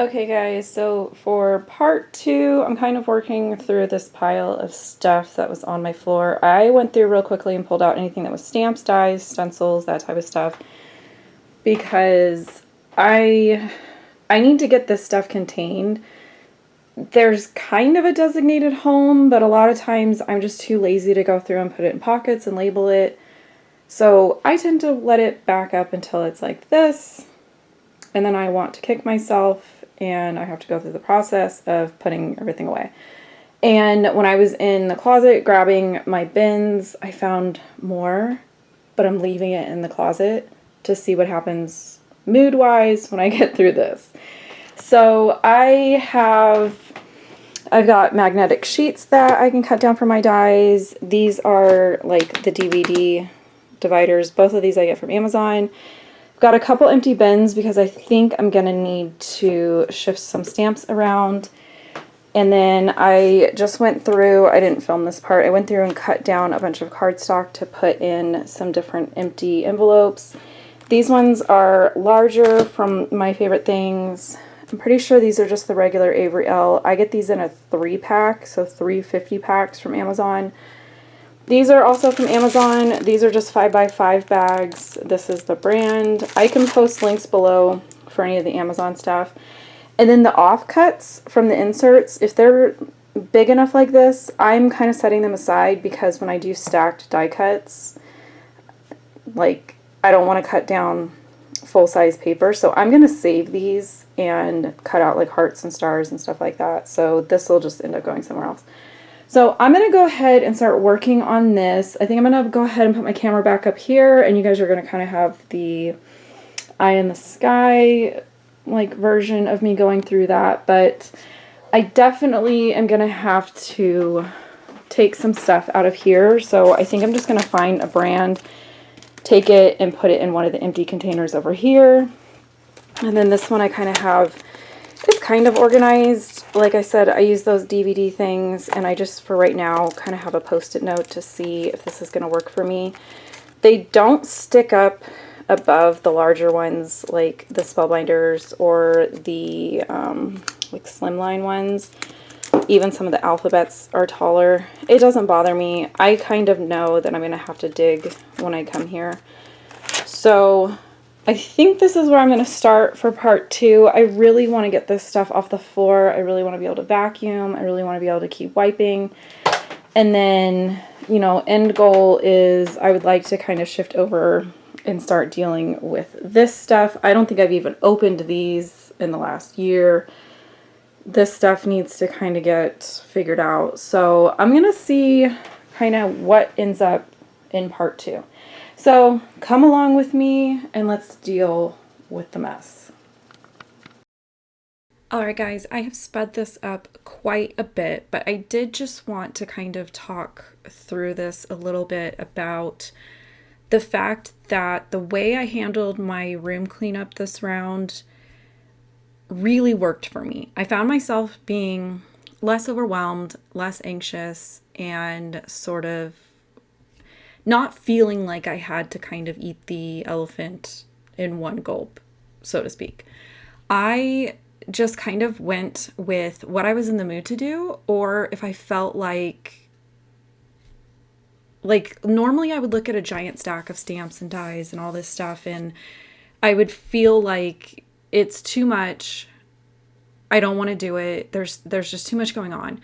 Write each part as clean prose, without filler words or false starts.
Okay guys, so for part 2, I'm kind of working through this pile of stuff that was on my floor. I went through real quickly and pulled out anything that was stamps, dies, stencils, that type of stuff, because I need to get this stuff contained. There's kind of a designated home, but a lot of times I'm just too lazy to go through and put it in pockets and label it. So I tend to let it back up until it's like this, and then I want to kick myself and I have to go through the process of putting everything away. And when I was in the closet grabbing my bins, I found more, but I'm leaving it in the closet to see what happens mood-wise when I get through this. So I've got magnetic sheets that I can cut down for my dies. These are like the DVD dividers. Both of these I get from Amazon. Got a couple empty bins because I think I'm going to need to shift some stamps around. And then I just went through, I didn't film this part, I went through and cut down a bunch of cardstock to put in some different empty envelopes. These ones are larger from My Favorite Things. I'm pretty sure these are just the regular Avery L. I get these in a 3-pack, so 3 50-packs from Amazon. These are also from Amazon. These are just 5x5 bags. This is the brand. I can post links below for any of the Amazon stuff. And then the offcuts from the inserts, if they're big enough like this, I'm kind of setting them aside because when I do stacked die cuts, like, I don't want to cut down full-size paper. So I'm going to save these and cut out like hearts and stars and stuff like that. So this will just end up going somewhere else. So I'm going to go ahead and start working on this. I think I'm going to go ahead and put my camera back up here, and you guys are going to kind of have the eye in the sky like version of me going through that. But I definitely am going to have to take some stuff out of here. So I think I'm just going to find a brand, take it and put it in one of the empty containers over here. And then this one I kind of have, it's kind of organized. Like I said, I use those DVD things, and I just, for right now, kind of have a post-it note to see if this is going to work for me. They don't stick up above the larger ones, like the Spellbinders or the like slimline ones. Even some of the alphabets are taller. It doesn't bother me. I kind of know that I'm going to have to dig when I come here. So I think this is where I'm going to start for part 2. I really want to get this stuff off the floor. I really want to be able to vacuum. I really want to be able to keep wiping. And then, you know, end goal is I would like to kind of shift over and start dealing with this stuff. I don't think I've even opened these in the last year. This stuff needs to kind of get figured out. So I'm going to see kind of what ends up in part 2. So come along with me and let's deal with the mess. Alright guys, I have sped this up quite a bit, but I did just want to kind of talk through this a little bit about the fact that the way I handled my room cleanup this round really worked for me. I found myself being less overwhelmed, less anxious, and sort of not feeling like I had to kind of eat the elephant in one gulp, so to speak. I just kind of went with what I was in the mood to do, or if I felt like normally I would look at a giant stack of stamps and dies and all this stuff, and I would feel like it's too much. I don't want to do it. There's just too much going on.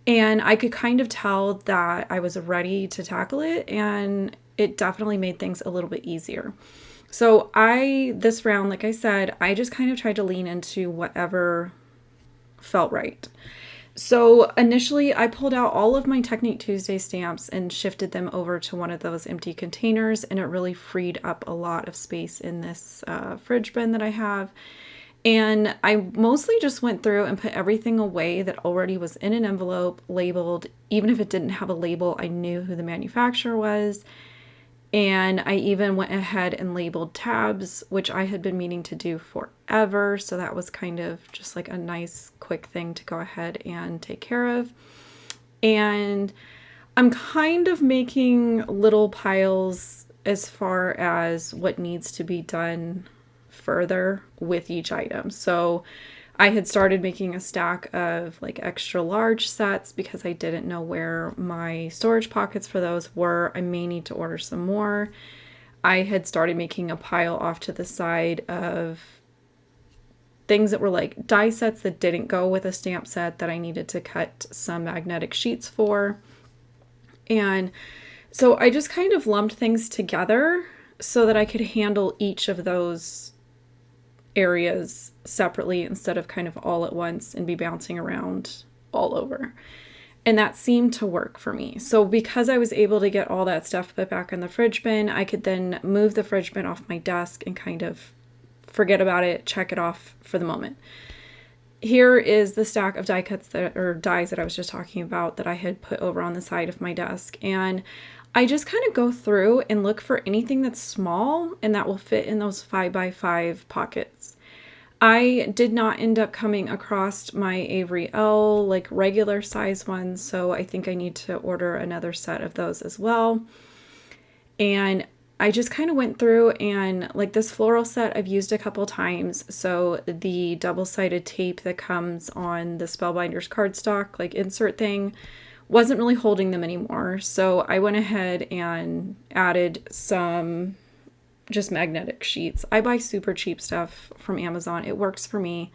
And I could kind of tell that I was ready to tackle it, and it definitely made things a little bit easier. So this round, like I said, I just kind of tried to lean into whatever felt right. So initially I pulled out all of my Technique Tuesday stamps and shifted them over to one of those empty containers, and it really freed up a lot of space in this fridge bin that I have. And I mostly just went through and put everything away that already was in an envelope, labeled. Even if it didn't have a label, I knew who the manufacturer was. And I even went ahead and labeled tabs, which I had been meaning to do forever. So that was kind of just like a nice quick thing to go ahead and take care of. And I'm kind of making little piles as far as what needs to be done further with each item. So I had started making a stack of like extra large sets because I didn't know where my storage pockets for those were. I may need to order some more. I had started making a pile off to the side of things that were like die sets that didn't go with a stamp set that I needed to cut some magnetic sheets for. And so I just kind of lumped things together so that I could handle each of those areas separately instead of kind of all at once and be bouncing around all over. And that seemed to work for me. So because I was able to get all that stuff put back in the fridge bin, I could then move the fridge bin off my desk and kind of forget about it, check it off for the moment. Here is the stack of die cuts or dies that I was just talking about that I had put over on the side of my desk. And I just kind of go through and look for anything that's small and that will fit in those 5x5 pockets. I did not end up coming across my Avery L, like regular size ones, so I think I need to order another set of those as well. And I just kind of went through and like this floral set I've used a couple times. So the double-sided tape that comes on the Spellbinders cardstock, like insert thing, wasn't really holding them anymore. So I went ahead and added some just magnetic sheets. I buy super cheap stuff from Amazon. It works for me.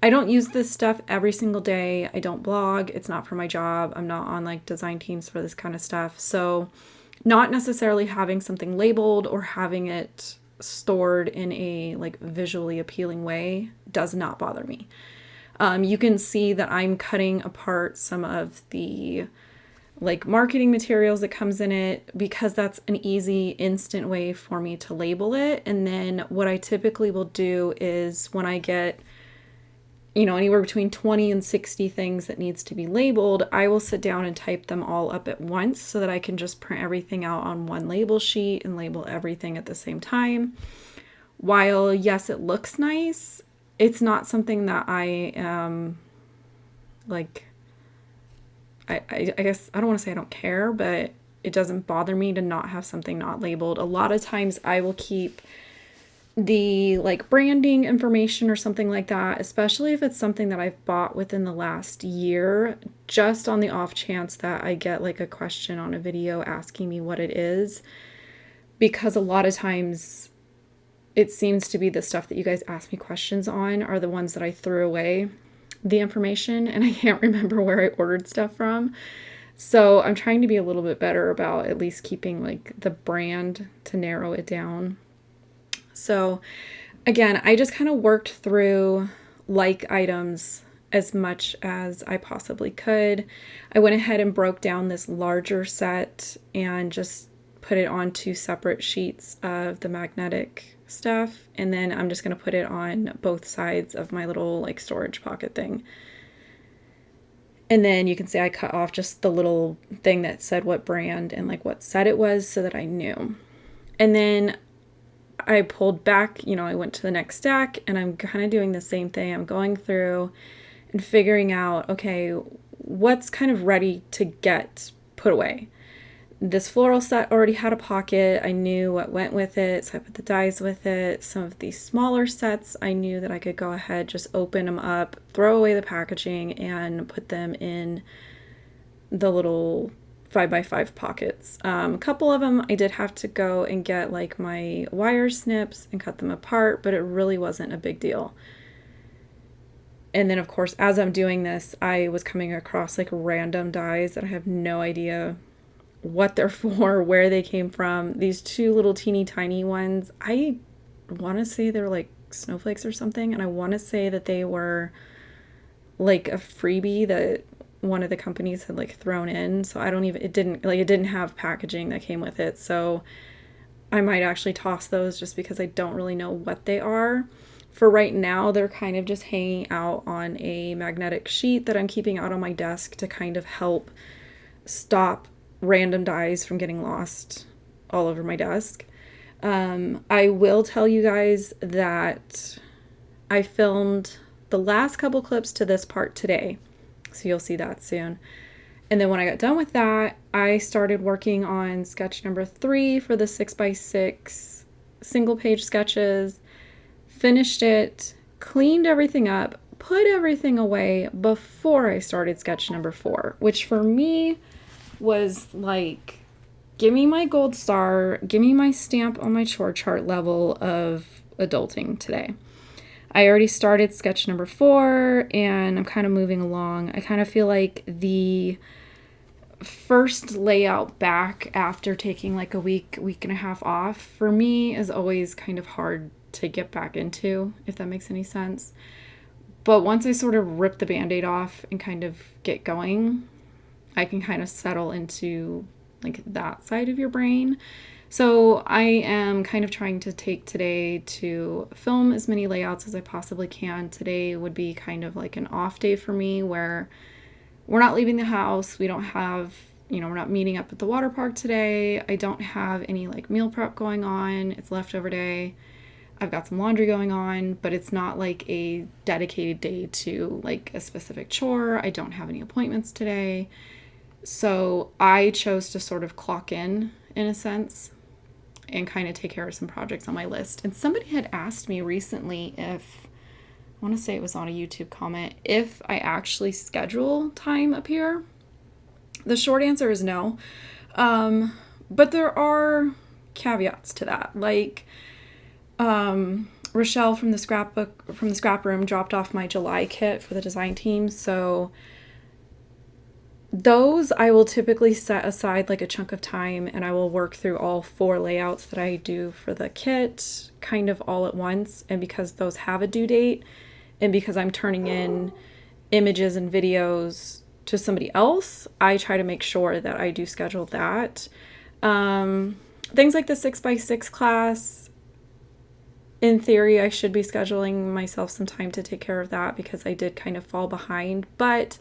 I don't use this stuff every single day. I don't blog. It's not for my job. I'm not on like design teams for this kind of stuff. So not necessarily having something labeled or having it stored in a like visually appealing way does not bother me. You can see that I'm cutting apart some of the like marketing materials that comes in it because that's an easy instant way for me to label it. And then what I typically will do is when I get, anywhere between 20 and 60 things that needs to be labeled, I will sit down and type them all up at once so that I can just print everything out on one label sheet and label everything at the same time. While yes, it looks nice, it's not something that I am like, I guess I don't want to say I don't care, but it doesn't bother me to not have something not labeled. A lot of times I will keep the like branding information or something like that, especially if it's something that I've bought within the last year, just on the off chance that I get like a question on a video asking me what it is, because a lot of times it seems to be the stuff that you guys ask me questions on are the ones that I threw away the information and I can't remember where I ordered stuff from. So I'm trying to be a little bit better about at least keeping like the brand to narrow it down. So again, I just kind of worked through like items as much as I possibly could. I went ahead and broke down this larger set and just put it on 2 separate sheets of the magnetic stuff. And then I'm just going to put it on both sides of my little like storage pocket thing. And then you can see I cut off just the little thing that said what brand and like what set it was so that I knew. And then I pulled back, I went to the next stack and I'm kind of doing the same thing. I'm going through and figuring out, okay, what's kind of ready to get put away. This floral set already had a pocket. I knew what went with it, so I put the dies with it. Some of these smaller sets, I knew that I could go ahead, just open them up, throw away the packaging, and put them in the little 5x5 pockets. A couple of them I did have to go and get like my wire snips and cut them apart, but it really wasn't a big deal. And then of course, as I'm doing this, I was coming across like random dies that I have no idea what they're for, where they came from. These 2 little teeny tiny ones, I want to say they're like snowflakes or something, and I want to say that they were like a freebie that one of the companies had like thrown in. So it didn't have packaging that came with it, so I might actually toss those just because I don't really know what they are. For right now, they're kind of just hanging out on a magnetic sheet that I'm keeping out on my desk to kind of help stop random dies from getting lost all over my desk. I will tell you guys that I filmed the last couple clips to this part today, so you'll see that soon. And then when I got done with that, I started working on sketch number 3 for the 6x6 single page sketches, finished it, cleaned everything up, put everything away before I started sketch number 4, which for me was like, give me my gold star, give me my stamp on my chore chart level of adulting today. I already started sketch number 4 and I'm kind of moving along. I kind of feel like the first layout back after taking like a week and a half off for me is always kind of hard to get back into, if that makes any sense. But once I sort of rip the Band-Aid off and kind of get going, I can kind of settle into like that side of your brain. So I am kind of trying to take today to film as many layouts as I possibly can. Today would be kind of like an off day for me where we're not leaving the house. We don't have, we're not meeting up at the water park today. I don't have any like meal prep going on. It's leftover day. I've got some laundry going on, but it's not like a dedicated day to like a specific chore. I don't have any appointments today. So I chose to sort of clock in a sense, and kind of take care of some projects on my list. And somebody had asked me recently if, I want to say it was on a YouTube comment, if I actually schedule time up here. The short answer is no. But there are caveats to that. Like, Rochelle from the Scraproom dropped off my July kit for the design team. So those I will typically set aside like a chunk of time, and I will work through all 4 layouts that I do for the kit kind of all at once. And because those have a due date, and because I'm turning in images and videos to somebody else, I try to make sure that I do schedule that. Things like the 6x6 class, in theory, I should be scheduling myself some time to take care of that because I did kind of fall behind. But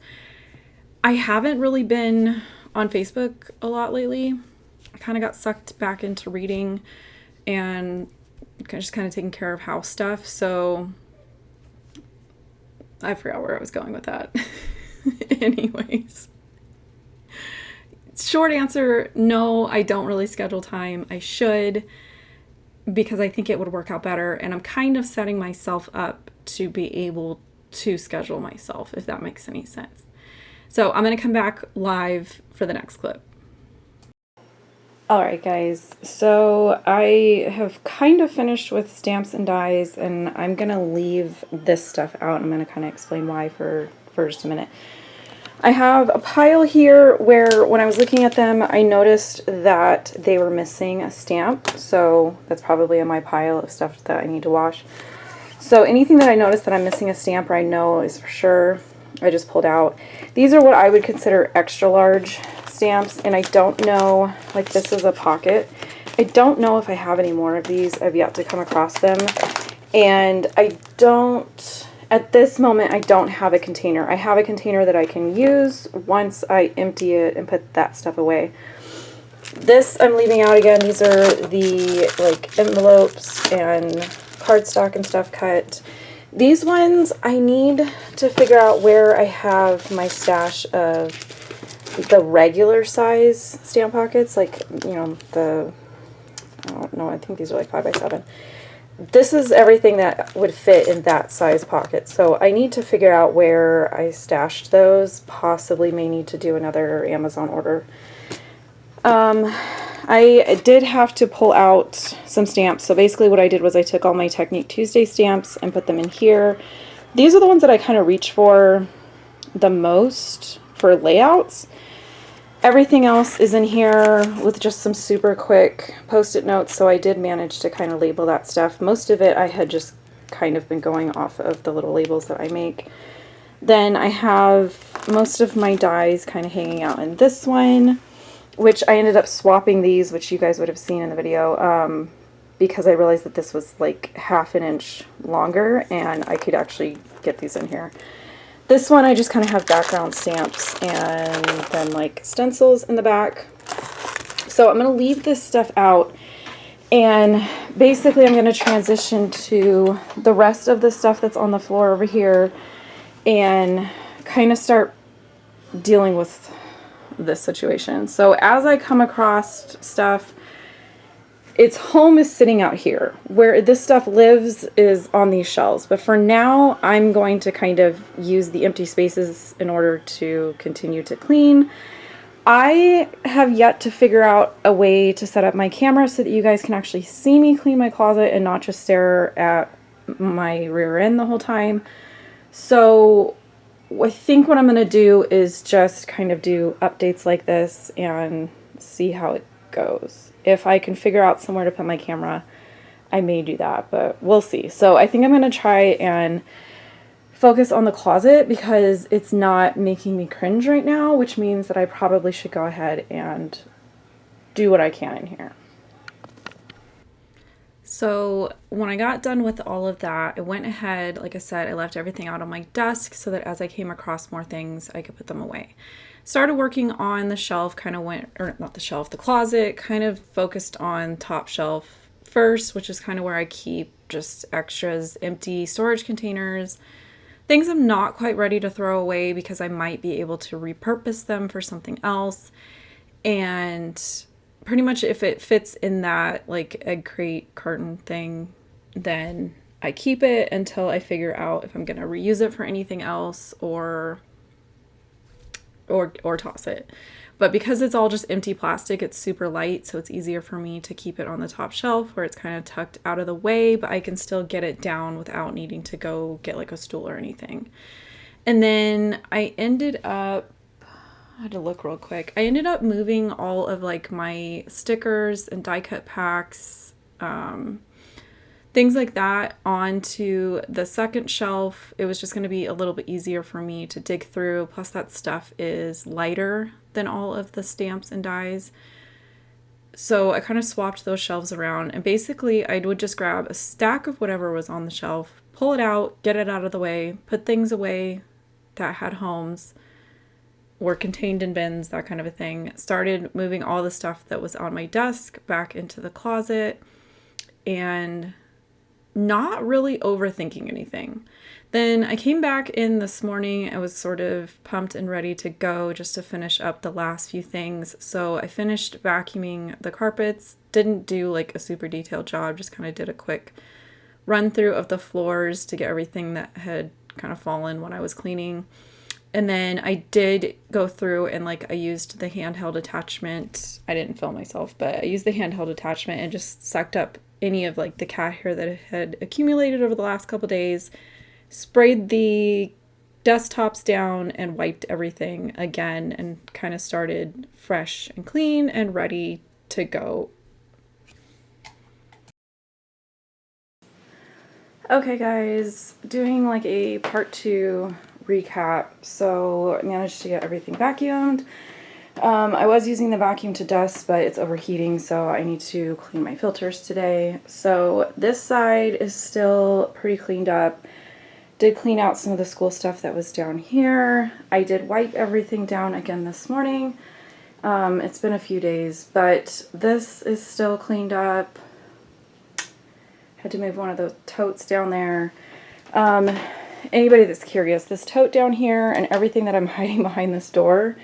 I haven't really been on Facebook a lot lately. I kind of got sucked back into reading and just kind of taking care of house stuff. So I forgot where I was going with that. Anyways, short answer, no, I don't really schedule time. I should, because I think it would work out better. And I'm kind of setting myself up to be able to schedule myself, if that makes any sense. So I'm going to come back live for the next clip. All right, guys. So I have kind of finished with stamps and dies, and I'm going to leave this stuff out. I'm going to kind of explain why for just a minute. I have a pile here where when I was looking at them, I noticed that they were missing a stamp. So that's probably in my pile of stuff that I need to wash. So anything that I notice that I'm missing a stamp or I know is for sure, I just pulled out. These are what I would consider extra large stamps, and I don't know, like this is a pocket. I don't know if I have any more of these. I've yet to come across them. And I don't, at this moment, I don't have a container. I have a container that I can use once I empty it and put that stuff away. This I'm leaving out again. These are the like envelopes and cardstock and stuff cut. These ones, I need to figure out where I have my stash of the regular size stamp pockets, like, I don't know, I think these are like 5x7. This is everything that would fit in that size pocket. So I need to figure out where I stashed those. Possibly may need to do another Amazon order. I did have to pull out some stamps. So basically what I did was I took all my Technique Tuesday stamps and put them in here. These are the ones that I kind of reach for the most for layouts. Everything else is in here with just some super quick post-it notes. So I did manage to kind of label that stuff. Most of it I had just kind of been going off of the little labels that I make. Then I have most of my dies kind of hanging out in this one, which I ended up swapping these, which you guys would have seen in the video, because I realized that this was like ½ inch longer and I could actually get these in here. This one I just kind of have background stamps and then like stencils in the back. So I'm going to leave this stuff out, and basically I'm going to transition to the rest of the stuff that's on the floor over here and kind of start dealing with this situation. So as I come across stuff, its home is sitting out here. Where this stuff lives is on these shelves. But for now, I'm going to kind of use the empty spaces in order to continue to clean. I have yet to figure out a way to set up my camera so that you guys can actually see me clean my closet and not just stare at my rear end the whole time. So I think what I'm going to do is just kind of do updates like this and see how it goes. If I can figure out somewhere to put my camera, I may do that, but we'll see. So I think I'm going to try and focus on the closet because it's not making me cringe right now, which means that I probably should go ahead and do what I can in here. So when I got done with all of that, I went ahead, like I said, I left everything out on my desk so that as I came across more things, I could put them away. Started working on the shelf, kind of went, or not the shelf, the closet, kind of focused on top shelf first, which is kind of where I keep just extras, empty storage containers, things I'm not quite ready to throw away because I might be able to repurpose them for something else. And pretty much if it fits in that like egg crate carton thing, then I keep it until I figure out if I'm going to reuse it for anything else or toss it. But because it's all just empty plastic, it's super light, so it's easier for me to keep it on the top shelf where it's kind of tucked out of the way, but I can still get it down without needing to go get like a stool or anything. And then I ended up, I had to look real quick. I ended up moving all of like my stickers and die cut packs, things like that onto the second shelf. It was just going to be a little bit easier for me to dig through. Plus that stuff is lighter than all of the stamps and dies. So I kind of swapped those shelves around, and basically I would just grab a stack of whatever was on the shelf, pull it out, get it out of the way, put things away that had homes, were contained in bins, that kind of a thing. Started moving all the stuff that was on my desk back into the closet and not really overthinking anything. Then I came back in this morning. I was sort of pumped and ready to go just to finish up the last few things. So I finished vacuuming the carpets, didn't do like a super detailed job, just kind of did a quick run through of the floors to get everything that had kind of fallen when I was cleaning. And then I did go through and like I used the handheld attachment. I didn't film myself, but I used the handheld attachment and just sucked up any of like the cat hair that had accumulated over the last couple days, sprayed the desktops down and wiped everything again and kind of started fresh and clean and ready to go. Okay guys, doing like a part 2 recap. So I managed to get everything vacuumed. I was using the vacuum to dust, but it's overheating, so I need to clean my filters today. So this side is still pretty cleaned up. Did clean out some of the school stuff that was down here. I did wipe everything down again this morning. It's been a few days, but this is still cleaned up. Had to move one of the totes down there. Anybody that's curious, this tote down here and everything that I'm hiding behind this door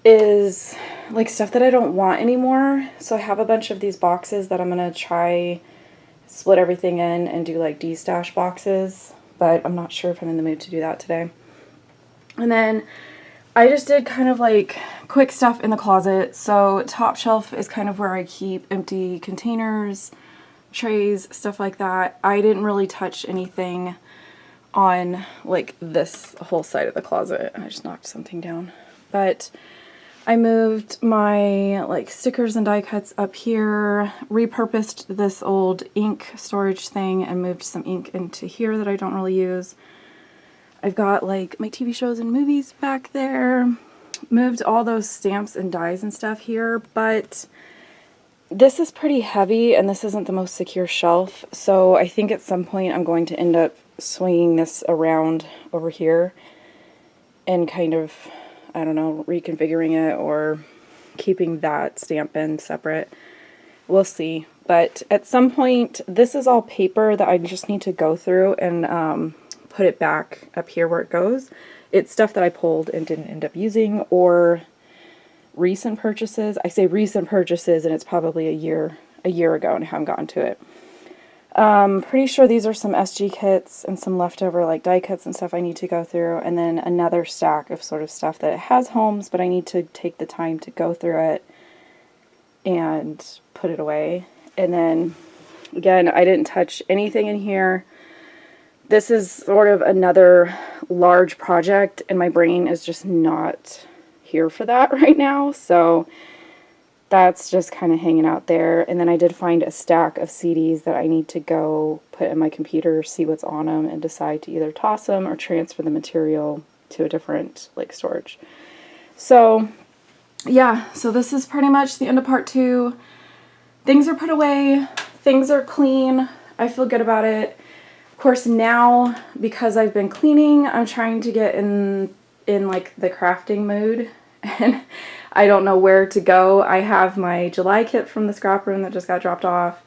is like stuff that I don't want anymore. So I have a bunch of these boxes that I'm gonna try split everything in and do like de-stash boxes, but I'm not sure if I'm in the mood to do that today. And then I just did kind of like quick stuff in the closet. So top shelf is kind of where I keep empty containers, trays, stuff like that. I didn't really touch anything on like this whole side of the closet. I just knocked something down, but I moved my like stickers and die cuts up here, repurposed this old ink storage thing and moved some ink into here that I don't really use. I've got like my TV shows and movies back there. Moved all those stamps and dies and stuff here, but this is pretty heavy and this isn't the most secure shelf. So I think at some point I'm going to end up swinging this around over here and kind of, I don't know, reconfiguring it or keeping that stamp bin separate. We'll see. But at some point, this is all paper that I just need to go through and put it back up here where it goes. It's stuff that I pulled and didn't end up using, or recent purchases. I say recent purchases and it's probably a year a year ago and haven't gotten to it. Pretty sure these are some SG kits and some leftover like die cuts and stuff I need to go through, and then another stack of sort of stuff that has homes, but I need to take the time to go through it and put it away. And then again, I didn't touch anything in here. This is sort of another large project and my brain is just not here for that right now, so that's just kind of hanging out there. And then I did find a stack of CDs that I need to go put in my computer, see what's on them, and decide to either toss them or transfer the material to a different like storage. So yeah, so this is pretty much the end of part 2. Things are put away, things are clean, I feel good about it. Of course now, because I've been cleaning, I'm trying to get in like the crafting mood, and I don't know where to go. I have my July kit from the Scraproom that just got dropped off.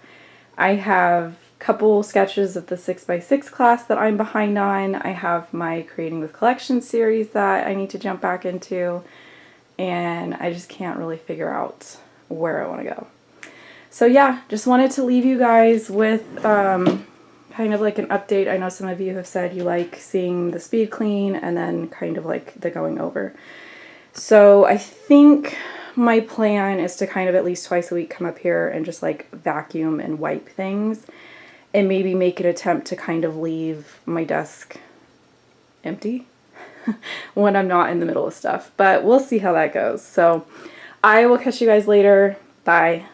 I have a couple sketches of the 6x6 class that I'm behind on. I have my Creating with Collection series that I need to jump back into, and I just can't really figure out where I want to go. So yeah, just wanted to leave you guys with kind of like an update. I know some of you have said you like seeing the speed clean and then kind of like the going over. So I think my plan is to kind of at least twice a week come up here and just like vacuum and wipe things and maybe make an attempt to kind of leave my desk empty when I'm not in the middle of stuff. But we'll see how that goes. So I will catch you guys later. Bye.